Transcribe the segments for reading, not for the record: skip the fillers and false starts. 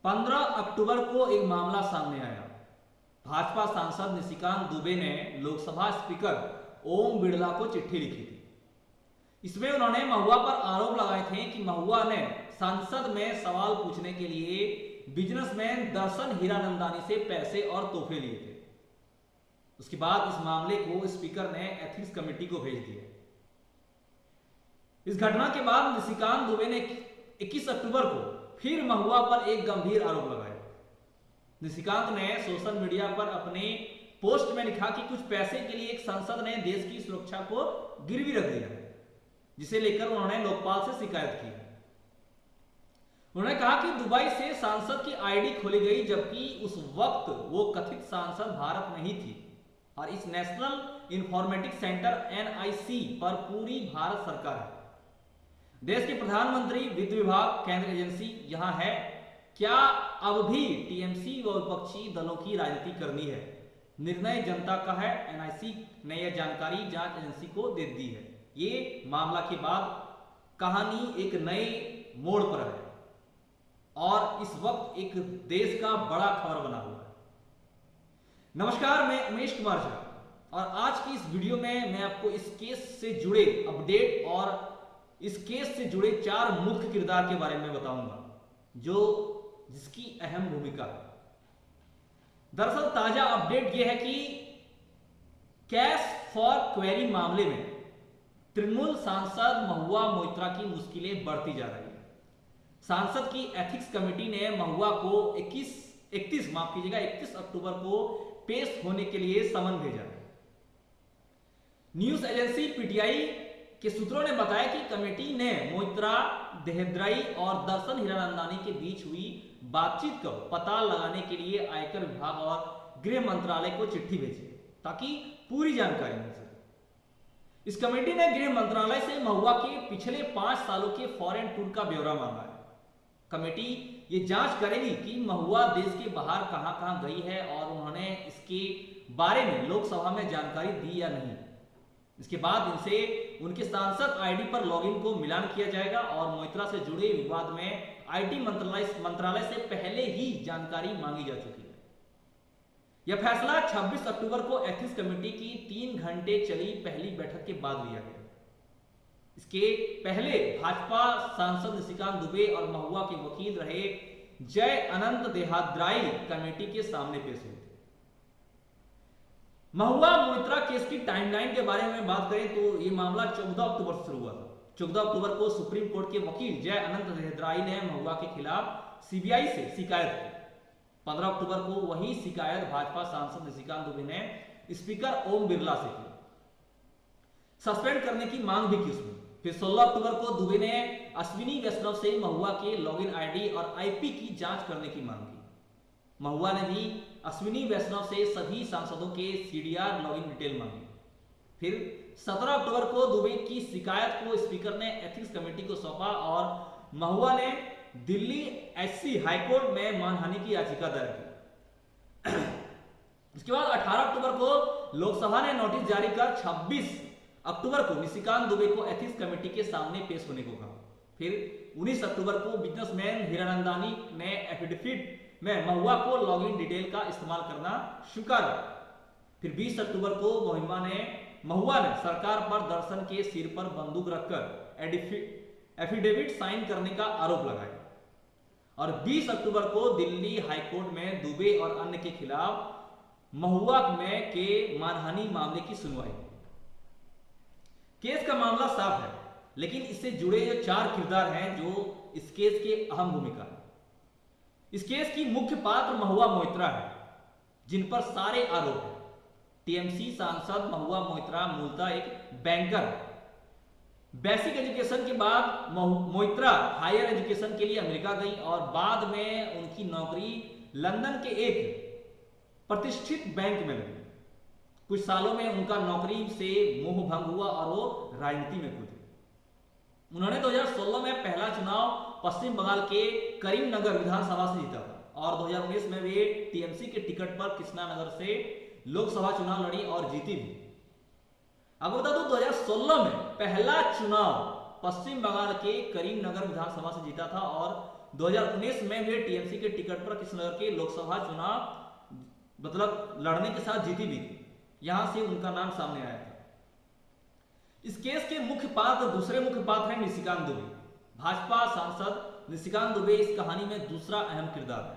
15 अक्टूबर को एक मामला सामने आया। भाजपा सांसद निशिकांत दुबे ने लोकसभा स्पीकर ओम बिड़ला को चिट्ठी लिखी थी। इसमें उन्होंने महुआ पर आरोप लगाए थे कि महुआ ने संसद में सवाल पूछने के लिए बिजनेसमैन दर्शन हीरानंदानी से पैसे और तोहफे लिए थे। उसके बाद इस मामले को स्पीकर ने एथिक्स कमेटी को भेज दिया। इस घटना के बाद निशिकांत दुबे ने 21 अक्टूबर को फिर महुआ पर एक गंभीर आरोप लगाया। निशिकांत ने सोशल मीडिया पर अपने पोस्ट में लिखा कि कुछ पैसे के लिए एक सांसद ने देश की सुरक्षा को गिरवी रख दिया, जिसे लेकर उन्होंने लोकपाल से शिकायत की। उन्होंने कहा कि दुबई से सांसद की आईडी खोली गई, जबकि उस वक्त वो कथित सांसद भारत में ही थी और इस नेशनल इंफॉर्मेटिक्स सेंटर NIC पर पूरी भारत सरकार है। देश के प्रधानमंत्री, वित्त विभाग, केंद्र एजेंसी यहां है। क्या अब भी TMC व विपक्षी दलों की राजनीति करनी है? निर्णय जनता का है। NIC ने यह जानकारी जांच एजेंसी को दे दी है। ये मामला के बाद कहानी एक नए मोड़ पर है और इस वक्त एक देश का बड़ा खबर बना हुआ है। नमस्कार, मैं उमेश कुमार झा और आज की इस वीडियो में मैं आपको इस केस से जुड़े अपडेट और इस केस से जुड़े 4 मुख्य किरदार के बारे में बताऊंगा जिसकी अहम भूमिका है। दरअसल ताजा अपडेट यह है कि कैश फॉर क्वेरी मामले में तृणमूल सांसद महुआ मोइत्रा की मुश्किलें बढ़ती जा रही है। सांसद की एथिक्स कमेटी ने महुआ को 31 अक्टूबर को पेश होने के लिए समन भेजा है। न्यूज एजेंसी PTI के सूत्रों ने बताया कि कमेटी ने मोइत्रा, देहद्राई और दर्शन हीरानंदानी के बीच हुई बातचीत का पता लगाने के लिए आयकर विभाग और गृह मंत्रालय को चिट्ठी भेजी ताकि पूरी जानकारी मिल सके। इस कमेटी ने गृह मंत्रालय से महुआ के पिछले 5 सालों के फॉरेन टूर का ब्यौरा मांगा है। कमेटी ये जांच करेगी कि महुआ देश के बाहर कहां-कहां गई है और उन्होंने इसके बारे में लोकसभा में जानकारी दी या नहीं। इसके बाद इनसे उनके सांसद आईडी पर लॉगिन को मिलान किया जाएगा और मोइत्रा से जुड़े विवाद में IT मंत्रालय से पहले ही जानकारी मांगी जा चुकी है। यह फैसला 26 अक्टूबर को एथिक्स कमेटी की 3 घंटे चली पहली बैठक के बाद लिया गया। इसके पहले भाजपा सांसद निशिकांत दुबे और महुआ के वकील रहे जय अनंत देहद्राई कमेटी के सामने पेश हुए थे। महुआ मोइत्रा केस की टाइमलाइन के बारे में बात करें तो यह मामला 14 अक्टूबर से शुरू हुआ था। 14 अक्टूबर को सुप्रीम कोर्ट के वकील जय अनंत देहद्राई ने महुआ के खिलाफ CBI से शिकायत की। 15 अक्टूबर को वही शिकायत भाजपा सांसद निशिकांत दुबे ने स्पीकर ओम बिरला से की। सस्पेंड करने की मांग भी की उसमें। फिर 16 अक्टूबर को दुबे ने अश्विनी वैष्णव से महुआ के लॉगिन ID और IP की जांच करने की मांग की। महुआ ने भी अश्विनी वैष्णव से सभी सांसदों के CDR लॉगिन डिटेल मांगी। फिर 17 अक्टूबर को दुबे की शिकायत को स्पीकर ने एथिक्स कमेटी को सौंपा और महुआ ने दिल्ली SC हाईकोर्ट में मानहानि की याचिका दायर की। इसके बाद 18 अक्टूबर को लोकसभा ने नोटिस जारी कर 26 अक्टूबर को निशिकांत दुबे को एथिक्स कमेटी के सामने पेश होने को कहा। फिर 19 अक्टूबर को बिजनेसमैन हीरानंदानी ने एफिडेविट में महुआ को लॉगिन डिटेल का इस्तेमाल करना स्वीकारा। फिर 20 अक्टूबर को महुआ ने सरकार पर दर्शन के सिर पर बंदूक रखकर एफिडेविट साइन करने का आरोप लगाया और 20 अक्टूबर को दिल्ली हाईकोर्ट में दुबे और अन्य के खिलाफ महुआ में के मानहानि मामले की सुनवाई। केस का मामला साफ है, लेकिन इससे जुड़े जो 4 किरदार हैं जो इस केस के अहम भूमिका है। इस केस की मुख्य पात्र महुआ मोइत्रा है, जिन पर सारे आरोप हैं। TMC सांसद महुआ मोइत्रा मूलतः एक बैंकर है। बेसिक एजुकेशन के बाद मोइत्रा हायर एजुकेशन के लिए अमेरिका गई और बाद में उनकी नौकरी लंदन के एक प्रतिष्ठित बैंक में लगी। कुछ सालों में उनका नौकरी से मोह भंग हुआ और वो राजनीति में कूदे। उन्होंने 2016 में पहला चुनाव पश्चिम बंगाल के करीमनगर विधानसभा से जीता था और 2019 में वे TMC के टिकट पर कृष्णानगर से लोकसभा चुनाव लड़ी और जीती भी। आपको बता दूं 2016 में पहला चुनाव पश्चिम बंगाल के करीमनगर विधानसभा से जीता था और 2019 में वे टीएमसी के टिकट पर कृष्णनगर के लोकसभा चुनाव मतलब लड़ने के साथ जीती भी थी। यहां से उनका नाम सामने आया था। इस केस के मुख्य पात्र, दूसरे मुख्य पात्र हैं निशिकांत दुबे। भाजपा सांसद निशिकांत दुबे इस कहानी में दूसरा अहम किरदार है।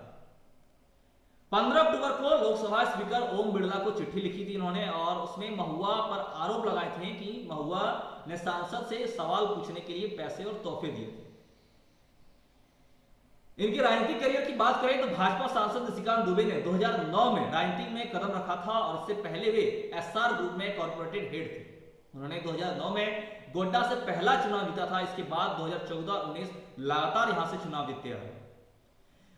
15 अक्टूबर को लोकसभा स्पीकर ओम बिरला को चिट्ठी लिखी थी इन्होंने, और उसमें महुआ पर आरोप लगाए थे कि महुआ ने सांसद से सवाल पूछने के लिए पैसे और तोहफे दिए थे। इनके राजनीतिक करियर की बात करें तो भाजपा सांसद निशिकांत दुबे ने 2009 में राजनीति में कदम रखा था, और इससे पहले वे एसआर ग्रुप में कॉर्पोरेटेड हेड थे। उन्होंने 2009 में गोड्डा से पहला चुनाव जीता था। इसके बाद 2014-19 लगातार यहां से चुनाव जीतते रहे।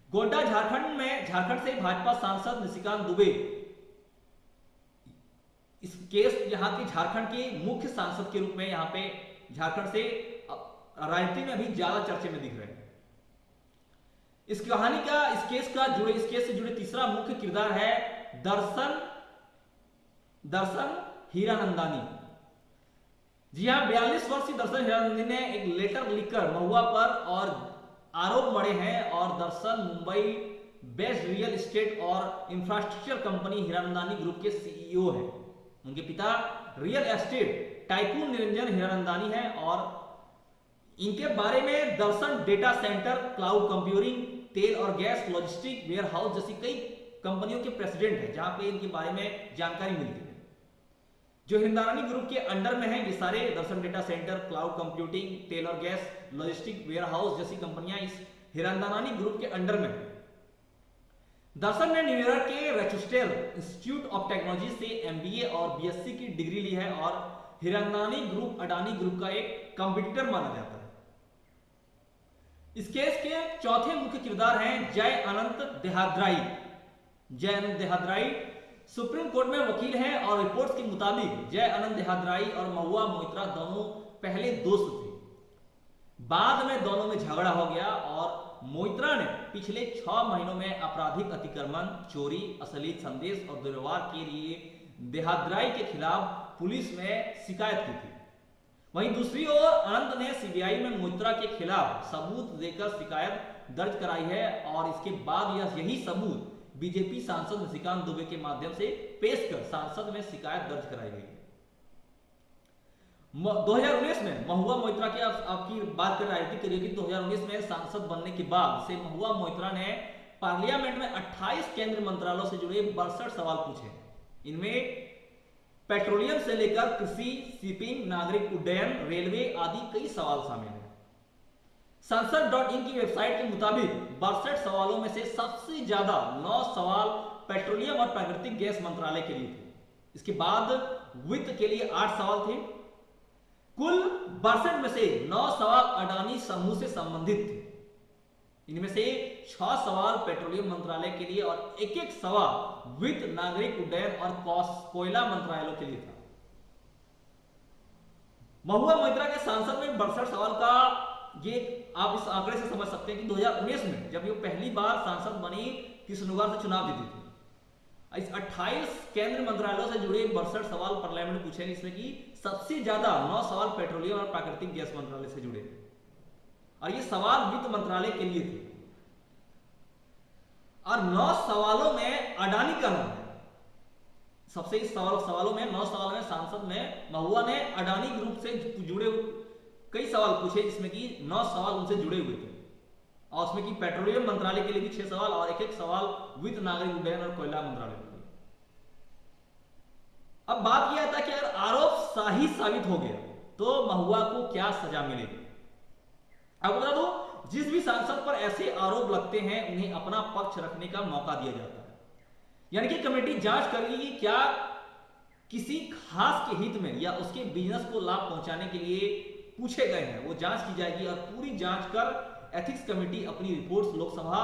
गोड्डा झारखंड से भाजपा सांसद निशिकांत दुबे इस केस यहां के झारखंड के मुख्य सांसद के रूप में यहां पे झारखंड से राजनीति में अभी ज्यादा चर्चे में दिख रहे हैं। इस कहानी का, इस केस से जुड़े तीसरा मुख्य किरदार है दर्शन हीरानंदानी। जी हां, 42 वर्षीय दर्शन हीरानंदानी ने एक लेटर लिखकर महुआ पर और आरोप मढ़े हैं, और दर्शन मुंबई बेस्ड रियल एस्टेट और इंफ्रास्ट्रक्चर कंपनी हीरानंदानी ग्रुप के सीईओ हैं। उनके पिता real estate tycoon Niranjan Hiranandani हैं, और इनके बारे में दर्शन डेटा सेंटर, क्लाउड कंप्यूटिंग, तेल और गैस, लॉजिस्टिक, वेयर हाउस जैसी कई कंपनियों के प्रेसिडेंट हैं, जहां पे इनके बारे में जानकारी मिलती है। जो हिरनंदानी ग्रुप के अंडर में है ये सारे दर्शन डेटा सेंटर, क्लाउड कंप्यूटिंग, तेल और गैस, लॉजिस्टिक, वेयर हाउस जैसी कंपनियां इस हिरनंदानी ग्रुप के अंडर में है। दर्शन ने न्यूयॉर्क के रोचेस्टर इंस्टीट्यूट ऑफ टेक्नोलॉजी से एमबीए और बीएससी की डिग्री ली है, और हिरनंदानी ग्रुप अडानी ग्रुप का एक कंपटीटर माना जाता है। इस केस के चौथे मुख्य किरदार हैं जय अनंत देहाद्राई। जय अनंत देहाद्राई सुप्रीम कोर्ट में वकील हैं, और रिपोर्ट्स के मुताबिक जय अनंत देहाद्राई और महुआ मोइत्रा दोनों पहले दोस्त थे। बाद में दोनों में झगड़ा हो गया, और मोइत्रा ने पिछले 6 महीनों में आपराधिक अतिक्रमण, चोरी, अश्लील संदेश और दुर्व्यवहार के लिए देहाद्राई के खिलाफ पुलिस में शिकायत की थी। वहीं दूसरी ओर अनंत ने सीबीआई में मोइत्रा के खिलाफ सबूत देकर शिकायत दर्ज कराई है, और इसके बाद यही सबूत बीजेपी सांसद निशिकांत दुबे के माध्यम से पेश कर सांसद में शिकायत दर्ज कराई गई। 2019 में महुआ मोइत्रा की आपकी बात कर राजनीतिक करियर की, 2019 में सांसद बनने के बाद से महुआ मोइत्रा ने पार्लियामेंट में 28 केंद्रीय मंत्रालयों से जुड़े 62 सवाल पूछे। इनमें पेट्रोलियम से लेकर कृषि, शिपिंग, नागरिक उड्डयन, रेलवे आदि कई सवाल शामिल हैं। संसद.in की वेबसाइट के मुताबिक 62 सवालों में से सबसे ज्यादा 9 सवाल पेट्रोलियम और प्राकृतिक गैस मंत्रालय के लिए थे। इसके बाद वित्त के लिए 8 सवाल थे। कुल 62 में से 9 सवाल अडानी समूह से संबंधित थे। इनमें से 6 सवाल पेट्रोलियम मंत्रालय के लिए और एक सवाल वित्त, नागरिक उड्डयन और कोयला मंत्रालयों के लिए था। महुआ मोइत्रा के सांसद में 62 सवाल का ये आप इस आंकड़े से समझ सकते हैं कि 2019 में जब ये पहली बार सांसद बनी, कृष्णनगर से चुनाव जीती थी, इस 28 केंद्रीय मंत्रालयों से जुड़े 62 सवाल पार्लियामेंट में पूछे, इसमें कि सबसे ज्यादा 9 सवाल पेट्रोलियम और प्राकृतिक गैस मंत्रालय से जुड़े थे, और ये सवाल वित्त मंत्रालय के लिए थे। और 9 सवालों में अडानी का नाम है। सबसे इस सवालों में 9 सवालों में सांसद में महुआ ने अडानी ग्रुप से जुड़े कई सवाल पूछे, जिसमें कि 9 सवाल उनसे जुड़े हुए थे, और उसमें कि पेट्रोलियम मंत्रालय के लिए भी 6 सवाल और एक सवाल वित्त, नागरिक उड्डयन और कोयला मंत्रालय के लिए। अब बात यह आता है कि अगर आरोप सही साबित हो गया तो महुआ को क्या सजा मिलेगी। अब बता दो, जिस भी सांसद पर ऐसे आरोप लगते हैं उन्हें अपना पक्ष रखने का मौका दिया जाता है, यानी कि कमेटी जांच करेगी कि क्या किसी खास के हित में या उसके बिजनेस को लाभ पहुंचाने के लिए पूछे गए हैं, वो जांच की जाएगी, और पूरी जांच कर एथिक्स कमेटी अपनी रिपोर्ट लोकसभा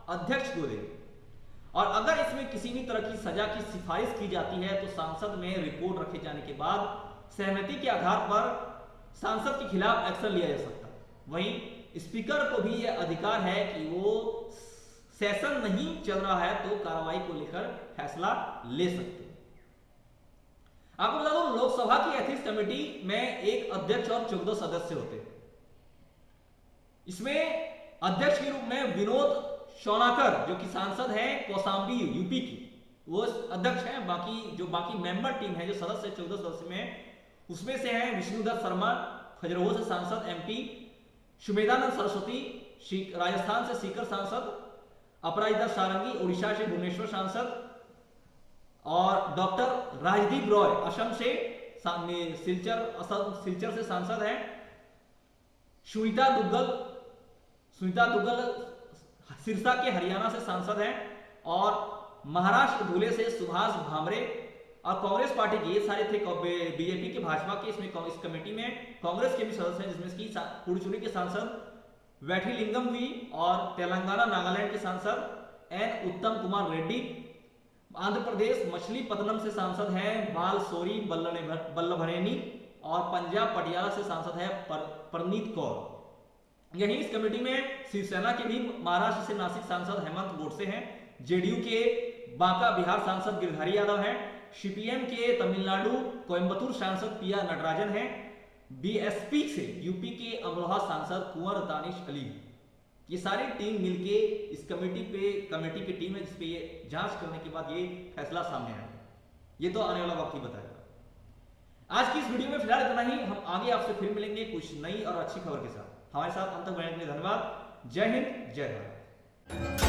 अध्यक्ष को देगी। और अगर इसमें किसी भी तरह की सजा की सिफारिश की जाती है तो सांसद में रिपोर्ट रखे जाने के बाद सहमति के आधार पर सांसद के खिलाफ एक्शन लिया जा सकता है। वहीं स्पीकर को भी यह अधिकार है कि वो सेशन नहीं चल रहा है तो कार्रवाई को लेकर फैसला ले सकते हैं। आपको बता दूं, लोकसभा की एथिक्स कमेटी में एक अध्यक्ष और 14 सदस्य होते हैं। इसमें अध्यक्ष के रूप में विनोद शौनाकर जो कि सांसद हैं कौशाम्बी यूपी की, वो अध्यक्ष हैं। बाकी मेंबर टीम है जो सदस्य 14 सदस्य में, उसमें से हैं विष्णुदत्त शर्मा खजुराहो से सांसद एमपी, सुमेधानंद सरस्वती राजस्थान से सीकर सांसद, अपराजिता सारंगी उड़ीसा से भुवनेश्वर सांसद, और डॉक्टर राजदीप रॉय असम से सिलचर से सांसद हैं, सुनीता दुग्गल सिरसा के हरियाणा से सांसद हैं, और महाराष्ट्र धुले से सुभाष भामरे, और कांग्रेस पार्टी के ये सारे थे बीजेपी के भाजपा के इसमें इस कमेटी में कांग्रेस के भी सदस्य हैं, जिसमें की पुडुचेरी के सांसद वैठीलिंगम वी, और तेलंगाना नागालैंड के सांसद एन उत्तम कुमार रेड्डी, आंध्र प्रदेश मछलीपत्तनम से सांसद हैं बालसोरी बल्लभनेनी, और पंजाब पटियाला से सांसद है परनीत कौर। यही इस कमेटी में शिवसेना के भी महाराष्ट्र से नासिक सांसद हेमंत गोडसे हैं, जेडीयू के बांका बिहार सांसद गिरधारी यादव हैं, सीपीएम के तमिलनाडु कोयम्बतूर सांसद पिया नटराजन हैं, बीएसपी से यूपी के अमरोहा सांसद कुंवर दानिश अली। ये सारी टीम मिलके इस कमेटी की टीम है जिसपे ये जांच करने के बाद ये फैसला सामने आया। ये तो आने वाला वक्त ही बताएगा। आज की इस वीडियो में फिलहाल इतना ही। हम आगे आपसे फिर मिलेंगे कुछ नई और अच्छी खबर के साथ। हमारे साथ अंत तक रहने के लिए धन्यवाद। जय हिंद, जय भारत।